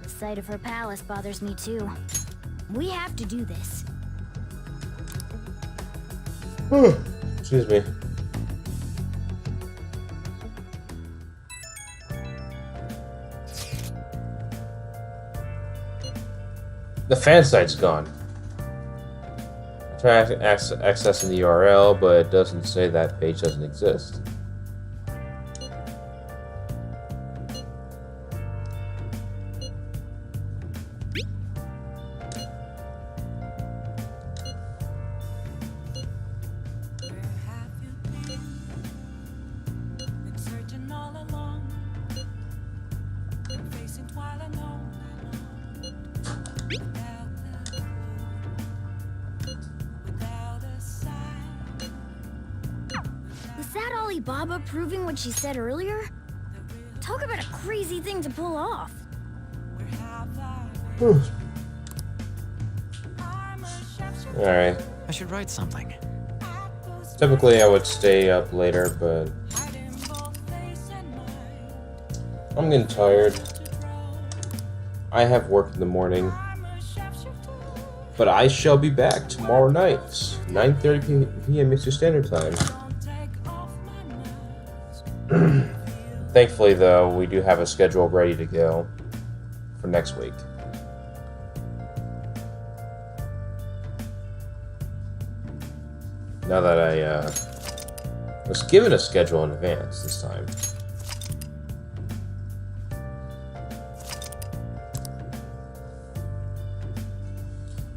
The sight of her palace bothers me too. We have to do this. Excuse me. The fan site's gone. I tried accessing the URL, but it doesn't say that page doesn't exist. Was that Alibaba proving what she said earlier? Talk about a crazy thing to pull off. Alright. I should write something. Typically I would stay up later, but I'm getting tired. I have work in the morning. But I shall be back tomorrow night, 9:30 p.m. Eastern Standard Time. Thankfully, though, we do have a schedule ready to go for next week. Now that I was given a schedule in advance this time.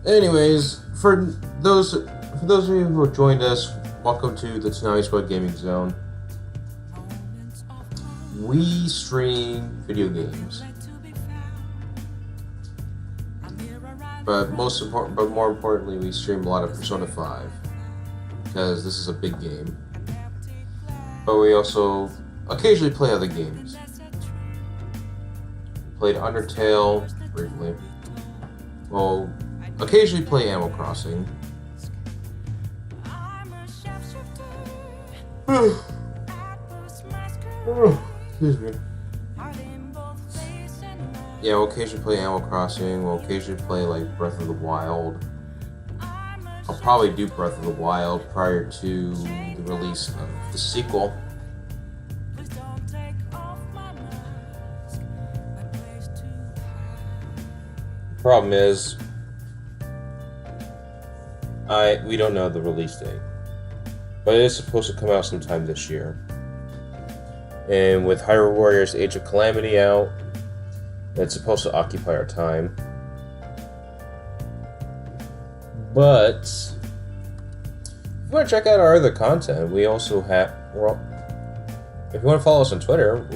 Anyways, for those of you who have joined us, welcome to the Tsunami Squad Gaming Zone. We stream video games, but more importantly, we stream a lot of Persona 5 because this is a big game. But we also occasionally play other games. Played Undertale briefly. Well, occasionally play Animal Crossing. Excuse me. Yeah, we'll occasionally play Animal Crossing. We'll occasionally play like Breath of the Wild. I'll probably do Breath of the Wild prior to the release of the sequel. The problem is, we don't know the release date, but it is supposed to come out sometime this year. And with Hyrule Warriors Age of Calamity out, it's supposed to occupy our time. But if you want to check out our other content, we also have, well, if you want to follow us on Twitter,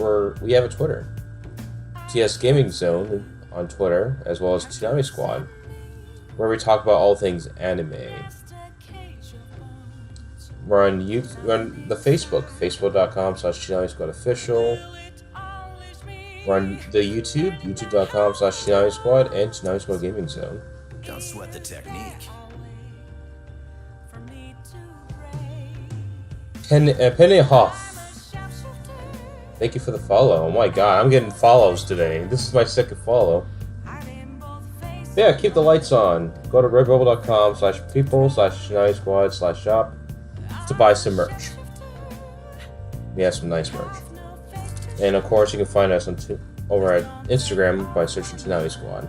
we have a Twitter. TS Gaming Zone on Twitter, as well as Tsunami Squad, where we talk about all things anime. We're on we're on the Facebook, facebook.com/Tsunami Squad Official. We're on the YouTube, youtube.com/Tsunami Squad and Tsunami Squad Gaming Zone. Don't sweat the technique. Penny Hoff. Thank you for the follow. Oh my god, I'm getting follows today. This is my second follow. Yeah, keep the lights on. Go to redbubble.com/people/Tsunami Squad/shop to buy some merch. We have some nice merch. And of course, you can find us on over at Instagram by searching Tsunami Squad.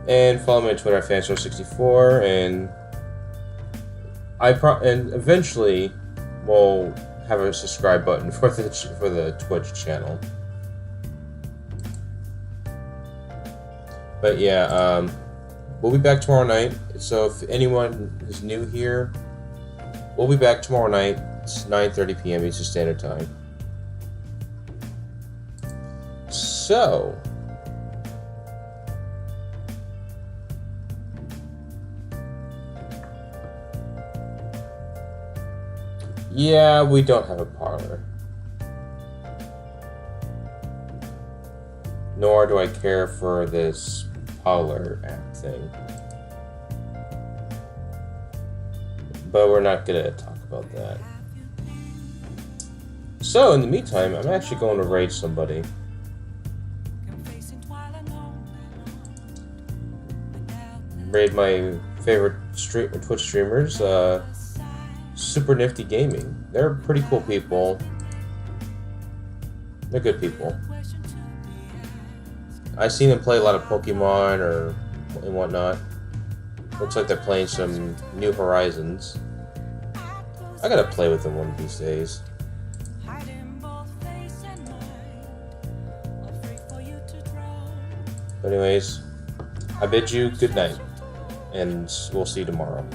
And follow me on Twitter at Fanstar64 and and eventually we'll have a subscribe button for the Twitch channel. But yeah, we'll be back tomorrow night. So if anyone is new here, we'll be back tomorrow night. It's 9:30 p.m. Eastern Standard Time. So, yeah, we don't have a parlor. Nor do I care for this parlor app thing. But we're not gonna talk about that. So, in the meantime, I'm actually going to raid somebody. Raid my favorite Twitch streamers, Super Nifty Gaming. They're pretty cool people. They're good people. I've seen them play a lot of Pokemon and whatnot. Looks like they're playing some New Horizons. I gotta play with them one of these days. But anyways, I bid you good night, and we'll see you tomorrow.